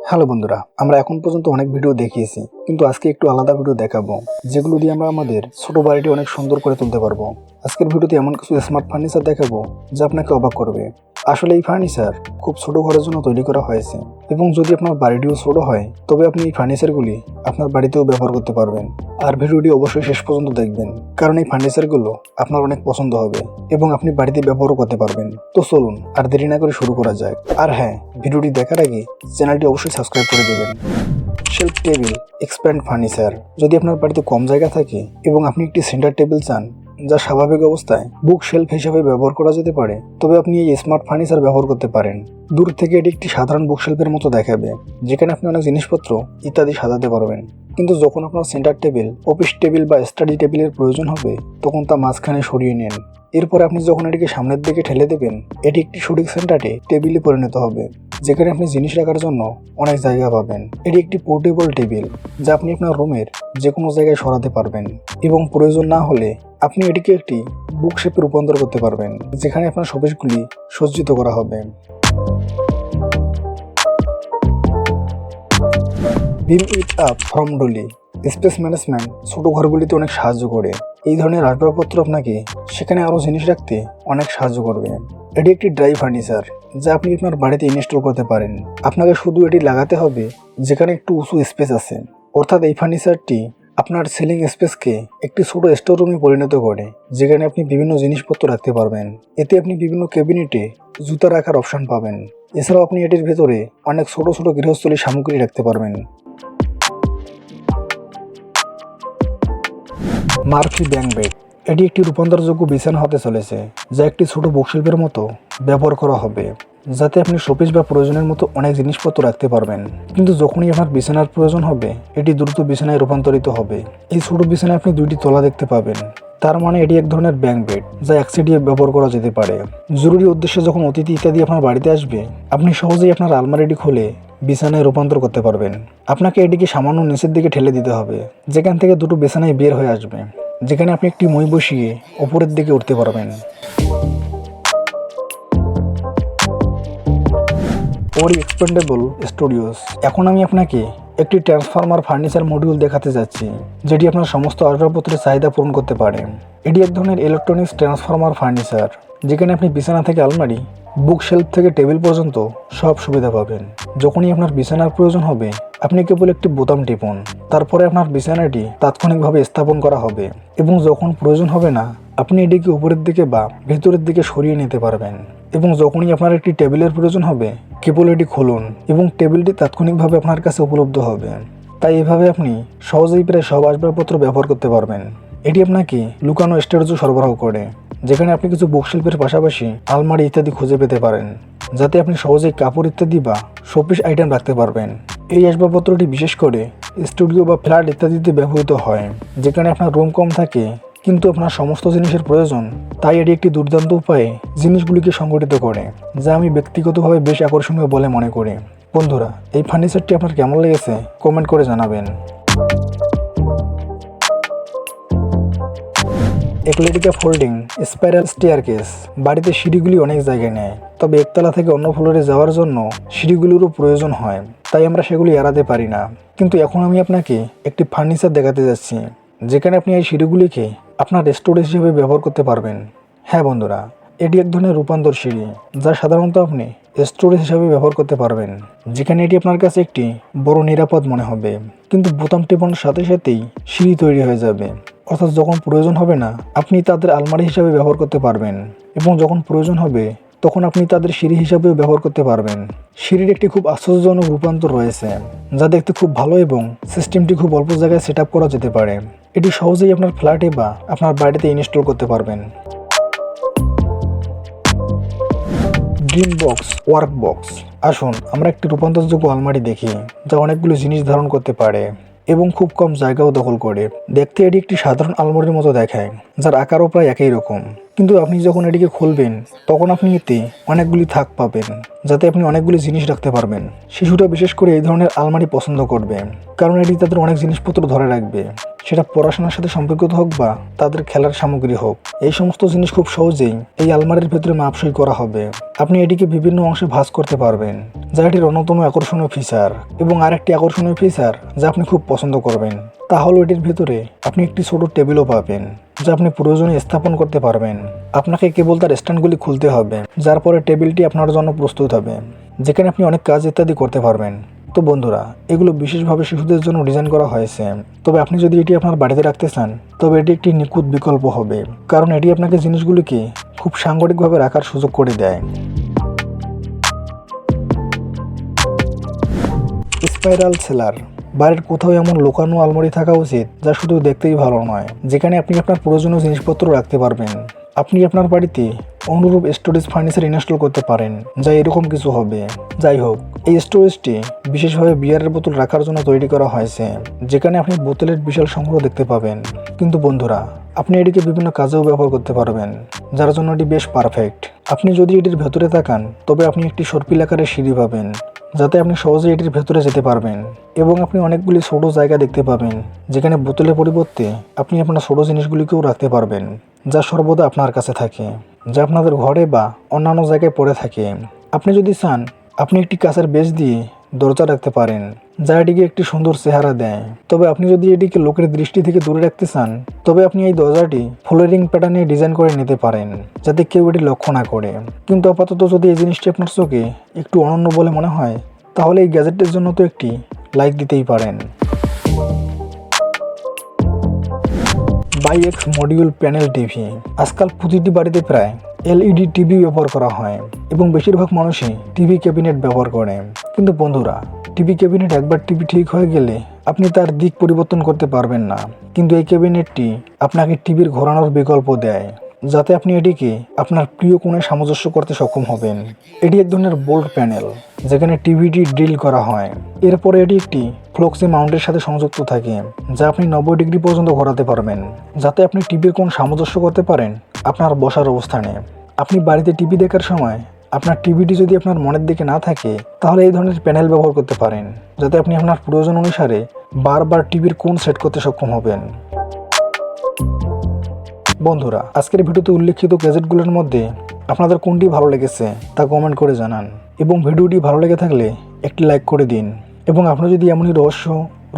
Hello বন্ধুরা, আমরা এখন পর্যন্ত অনেক ভিডিও দেখিয়েছি, কিন্তু আজকে একটু আলাদা ভিডিও দেখাবো যেগুলো দিয়ে আমরা আমাদের ছোট বাড়িটি অনেক সুন্দর করে তুলতে পারবো। আজকের ভিডিওতে এমন কিছু স্মার্ট ফার্নিচার দেখাবো যা আপনাকে অবাক করবে। আসলে এই ফার্নিচার খুব ছোট ঘরের জন্য তৈরি করা হয়েছে, এবং যদি আপনার বাড়িটিও ছোট হয় তবে আপনি এই ফার্নিচারগুলি আপনার বাড়িতেও ব্যবহার করতে পারবেন। আর ভিডিওটি অবশ্যই শেষ পর্যন্ত দেখবেন, কারণ এই ফার্নিচারগুলো আপনার অনেক পছন্দ হবে এবং আপনি বাড়িতে ব্যবহারও করতে পারবেন। তো চলুন আর দেরি না করে শুরু করা যাক। আর হ্যাঁ, ভিডিওটি দেখার আগে চ্যানেলটি অবশ্যই সাবস্ক্রাইব করে দেবেন। Shelf table expand furniture. যদি আপনার বাড়িতে কম জায়গা থাকে এবং আপনি একটি সেন্টার টেবিল চান যা স্বাভাবিক অবস্থায় বুক শেলফ হিসেবে ব্যবহার করা যেতে পারে, তবে আপনি এই স্মার্ট ফার্নিচার ব্যবহার করতে পারেন। দূর থেকে এটি একটি সাধারণ বুক শেলফের মতো দেখাবে, যেখানে আপনি অনেক জিনিসপত্র ইত্যাদি সাজাতে পারবেন। কিন্তু যখন আপনার সেন্টার টেবিল, অফিস টেবিল বা স্টাডি টেবিলের প্রয়োজন হবে, তখন তা মাঝখানে সরিয়ে নেন। এরপর আপনি যখন এটিকে সামনের দিকে ঠেলে দেবেন, এটি একটি সঠিক সেন্টারে টেবিলে পরিণত হবে, যেখানে আপনি জিনিস রাখার জন্য অনেক জায়গা পাবেন। এটি একটি পোর্টেবল টেবিল যা আপনি আপনার রুমের যে কোনো জায়গায় সরাতে পারবেন, এবং প্রয়োজন না হলে আপনি এটিকে একটি বুক শেপে রূপান্তর করতে পারবেন, যেখানে আপনার শোকেসগুলি সজ্জিত করা হবে। Beam it up from dolly. Space management ছোট ঘরগুলিতে অনেক সাহায্য করে। এই ধরনের আসবাবপত্র আপনাকে সেখানে আরও জিনিস রাখতে অনেক সাহায্য করবে। এটি একটি ড্রাই ফার্নিচার যা আপনি আপনার বাড়িতে ইনস্টল করতে পারেন। আপনাকে শুধু এটি লাগাতে হবে যেখানে একটু উঁচু স্পেস আছে। অর্থাৎ এই ফার্নিচারটি আপনার সিলিং স্পেসকে একটি ছোট স্টোর রুমে পরিণত করে, যেখানে আপনি বিভিন্ন জিনিসপত্র রাখতে পারবেন। এতে আপনি বিভিন্ন ক্যাবিনেটে জুতা রাখার অপশন পাবেন। এছাড়াও আপনি এটির ভেতরে অনেক ছোট ছোট গৃহস্থলী সামগ্রী রাখতে পারবেন। Murphy bank bed. এটি একটি রূপান্তরযোগ্য বিছানা হতে চলেছে, যা একটি ছোট বুকশেলফের মতো ব্যবহার করা হবে, যাতে আপনি শোপিস বা প্রয়োজনের মতো অনেক জিনিসপত্র রাখতে পারবেন। কিন্তু যখনই আপনার বিছানার প্রয়োজন হবে, এটি দ্রুত বিছানায় রূপান্তরিত হবে। এই ছোট বিছানায় আপনি দুইটি তলা দেখতে পাবেন। তার মানে এটি এক ধরনের ব্যাংক বেড যা এক সাইডে ব্যবহার করা যেতে পারে। জরুরি উদ্দেশ্যে যখন অতিথি ইত্যাদি আপনার বাড়িতে আসবে, আপনি সহজেই আপনার আলমারিটি খুলে বিছানায় রূপান্তর করতে পারবেন। আপনাকে এটিকে সামান্য নিচের দিকে ঠেলে দিতে হবে, যেখান থেকে দুটো বিছানায় বের হয়ে আসবে, যেখানে আপনি একটি মই বসিয়ে ওপরের দিকে উঠতে পারবেন। ওরি এক্সপেন্ডেবল স্টুডিওস। এখন আমি আপনাকে একটি ট্রান্সফরমার ফার্নিচার মডিউল দেখাতে যাচ্ছি, যেটি আপনার সমস্ত আসবাবপত্রের চাহিদা পূরণ করতে পারে। এটি এক ধরনের ইলেকট্রনিক্স ট্রান্সফরমার ফার্নিচার, যেখানে আপনি বিছানা থেকে আলমারি, বুক শেলফ থেকে টেবিল পর্যন্ত সব সুবিধা পাবেন। যখনই আপনার বিছানার প্রয়োজন হবে, আপনি কেবল একটি বোতাম টিপুন, তারপরে আপনার বিছানাটি তাৎক্ষণিকভাবে স্থাপন করা হবে, এবং যখন প্রয়োজন হবে না, আপনি এটিকে উপরের দিকে বা ভেতরের দিকে সরিয়ে নিতে পারবেন। এবং যখনই আপনার একটি টেবিলের প্রয়োজন হবে, কেবল এটি খুলুন এবং টেবিলটি তাৎক্ষণিকভাবে আপনার কাছে উপলব্ধ হবে। তাই এভাবে আপনি সহজেই প্রায় সব আসবাবপত্র ব্যবহার করতে পারবেন। এটি আপনাকে লুকানো স্টোরেজও সরবরাহ করে, যেখানে আপনি কিছু বুকশেলফের পাশাপাশি আলমারি ইত্যাদি খুঁজে পেতে পারেন, যাতে আপনি সহজেই কাপড় ইত্যাদি বা শোপিস আইটেম রাখতে পারবেন। এই আসবাবপত্রটি বিশেষ করে স্টুডিও বা ফ্ল্যাট ইত্যাদিতে ব্যবহৃত হয়, যেখানে আপনার রুম কম থাকে কিন্তু আপনার সমস্ত জিনিসের প্রয়োজন। তাই এটি একটি দুর্দান্ত উপায়ে জিনিসগুলিকে সংগঠিত করে, যা আমি ব্যক্তিগতভাবে বেশ আকর্ষণীয় বলে মনে করি। বন্ধুরা, এই ফার্নিচারটি আপনার কেমন লেগেছে কমেন্ট করে জানাবেন। এক্লেটিকা ফোল্ডিং স্পাইরাল স্টেয়ারকেস। বাড়িতে সিঁড়িগুলি অনেক জায়গায় নেয়, তবে একতলা থেকে অন্য ফ্লোরে যাওয়ার জন্য সিঁড়িগুলিরও প্রয়োজন হয়, তাই আমরা সেগুলি এড়াতে পারি না। কিন্তু এখন আমি আপনাকে একটি ফার্নিচার দেখাতে যাচ্ছি, যেখানে আপনি এই সিঁড়িগুলিকে আপনার স্টোরেজ হিসেবে ব্যবহার করতে পারবেন। হ্যাঁ বন্ধুরা, এটি এক ধরনের রূপান্তর সিঁড়ি, যা সাধারণত আপনি স্টোরেজ হিসাবে ব্যবহার করতে পারবেন, যেখানে এটি আপনার কাছে একটি বড় নিরাপদ মনে হবে। কিন্তু বোতাম টেপানোর সাথে সাথেই সিঁড়ি তৈরি হয়ে যাবে, অর্থাৎ যখন প্রয়োজন হবে না, আপনি তাদের আলমারি হিসাবে ব্যবহার করতে পারবেন, এবং যখন প্রয়োজন হবে তখন আপনি তাদের সিঁড়ি হিসাবেও ব্যবহার করতে পারবেন। সিঁড়ির একটি খুব আশ্চর্যজনক রূপান্তর রয়েছে, যা দেখতে খুব ভালো, এবং সিস্টেমটি খুব অল্প জায়গায় সেট আপ করা যেতে পারে। এটি সহজেই আপনার ফ্ল্যাটে বা আপনার বাড়িতে ইনস্টল করতে পারবেন। Dream box work box. আসুন আমরা একটি রূপান্তরযোগ্য আলমারি দেখি, যা অনেকগুলো জিনিস ধারণ করতে পারে এবং খুব কম জায়গাও দখল করে। দেখতে এটি একটি সাধারণ আলমারির মতো দেখায়, যার আকারও প্রায় একই রকম। কিন্তু আপনি যখন এটিকে খুলবেন, তখন আপনি এতে অনেকগুলি থাক পাবেন, যাতে আপনি অনেকগুলি জিনিস রাখতে পারবেন। শিশুরা বিশেষ করে এই ধরনের আলমারি পছন্দ করবে, কারণ এটি তাদের অনেক জিনিসপত্র ধরে রাখবে। সেটা পড়াশোনার সাথে সম্পর্কিত হোক বা তাদের খেলার সামগ্রী হোক, এই সমস্ত জিনিস খুব সহজেই এই আলমারির ভেতরে মাপসই করা হবে। আপনি এটিকে বিভিন্ন অংশে ভাঁজ করতে পারবেন, যা এটির অন্যতম আকর্ষণীয় ফিচার। এবং আরেকটি আকর্ষণীয় ফিচার যা আপনি খুব পছন্দ করবেন তা হলো এটির ভেতরে আপনি একটি ছোট টেবিলও পাবেন, যা আপনি প্রয়োজনে স্থাপন করতে পারবেন। আপনাকে কেবল তার স্ট্যান্ডগুলি খুলতে হবে, যার পরে টেবিলটি আপনার জন্য প্রস্তুত হবে, যেখানে আপনি অনেক কাজ ইত্যাদি করতে পারবেন। তো বন্ধুরা, এগুলো বিশেষভাবে শিশুদের জন্য ডিজাইন করা হয়েছে। তবে আপনি যদি এটি আপনার বাড়িতে রাখতে চান, তবে এটি একটি নিখুঁত বিকল্প হবে, কারণ এটি আপনাকে জিনিসগুলিকে খুব সাংগঠনিকভাবে রাখার সুযোগ করে দেয়। Spiral seller. বাড়ির কোথাও এমন লোকানো আলমারি থাকা উচিত যা শুধু দেখতেই ভালো নয়, যেখানে আপনি আপনার প্রয়োজনীয় জিনিসপত্র রাখতে পারবেন। আপনি আপনার বাড়িতে অনুরূপ স্টোরেজ ফার্নিচার ইনস্টল করতে পারেন, যা এরকম কিছু হবে। যাই হোক, এই স্টোরেজটি বিশেষভাবে বিয়ারের বোতল রাখার জন্য তৈরি করা হয়েছে, যেখানে আপনি বোতলের বিশাল সংগ্রহ দেখতে পাবেন। কিন্তু বন্ধুরা, আপনি এটিকে বিভিন্ন কাজেও ব্যবহার করতে পারবেন, যার জন্য এটি বেশ পারফেক্ট। আপনি যদি এটির ভেতরে তাকান, তবে আপনি একটি সর্পিল আকারের সিঁড়ি পাবেন, যাতে আপনি সহজেই এটির ভেতরে যেতে পারবেন। এবং আপনি অনেকগুলি ছোট জায়গা দেখতে পাবেন, যেখানে বোতলের পরিবর্তে আপনি আপনার ছোট জিনিসগুলিকেও রাখতে পারবেন, যা সর্বদা আপনার কাছে থাকে, যা আপনাদের ঘরে বা অন্যান্য জায়গায় পড়ে থাকে। আপনি যদি চান, আপনি একটি কাঁচের বেজ দিয়ে দরজা রাখতে পারেন, যা এটিকে একটি সুন্দর চেহারা দেয়। তবে আপনি যদি এটিকে লোকের দৃষ্টি থেকে দূরে রাখতে চান, তবে আপনি এই দরজাটি ফ্লোরিং প্যাটার্নে ডিজাইন করে নিতে পারেন, যাতে কেউ এটি লক্ষ্য না করে। কিন্তু আপাতত যদি এই জিনিসটি আপনার চোখে একটু অনন্য বলে মনে হয়, তাহলে এই গ্যাজেটের জন্য তো একটি লাইক দিতেই পারেন। বাইএক্স মডিউল প্যানেল টিভি। আজকাল প্রতিটি বাড়িতে প্রায় এলইডি টিভি ব্যবহার করা হয় এবং বেশিরভাগ মানুষই টিভি ক্যাবিনেট ব্যবহার করে। কিন্তু বন্ধুরা, টিভি ক্যাবিনেট একবার টিভি ঠিক হয়ে গেলে আপনি তার দিক পরিবর্তন করতে পারবেন না। কিন্তু এই ক্যাবিনেটটি আপনাকে টিভির ঘোরানোর বিকল্প দেয়, যাতে আপনি এটিকে আপনার প্রিয় কোণে সামঞ্জস্য করতে সক্ষম হবেন। এটি এক ধরনের বোল্ড প্যানেল, যেখানে টিভিটি ড্রিল করা হয়। এরপরে এটি একটি ফ্লক্সি মাউন্টের সাথে সংযুক্ত থাকে, যা আপনি 90 ডিগ্রি পর্যন্ত ঘোরাতে পারবেন, যাতে আপনি টিভির কোণ সামঞ্জস্য করতে পারেন আপনার বসার অবস্থানে। আপনি বাড়িতে টিভি দেখার সময় আপনার টিভিটি যদি আপনার মনের দিকে না থাকে, তাহলে এই ধরনের প্যানেল ব্যবহার করতে পারেন, যাতে আপনি আপনার প্রয়োজন অনুসারে বারবার টিভির কোণ সেট করতে সক্ষম হবেন। বন্ধুরা, আজকের ভিডিওতে উল্লেখিত গ্যাজেটগুলোর মধ্যে আপনাদের কোনটি ভালো লেগেছে তা কমেন্ট করে জানান, এবং ভিডিওটি ভালো লেগে থাকলে একটি লাইক করে দিন। এবং আপনি যদি এমনই রহস্য,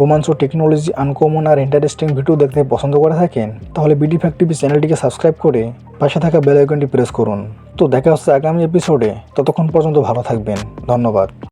রোমাঞ্চ, টেকনোলজি, আনকমন আর ইন্টারেস্টিং ভিডিও দেখতে পছন্দ করে থাকেন, তাহলে বিডি ফ্যাক্ট টিভি চ্যানেলটিকে সাবস্ক্রাইব করে পাশে থাকা বেল আইকনটি প্রেস করুন। তো দেখা হচ্ছে আগামী এপিসোডে। ততক্ষণ পর্যন্ত ভালো থাকবেন। ধন্যবাদ।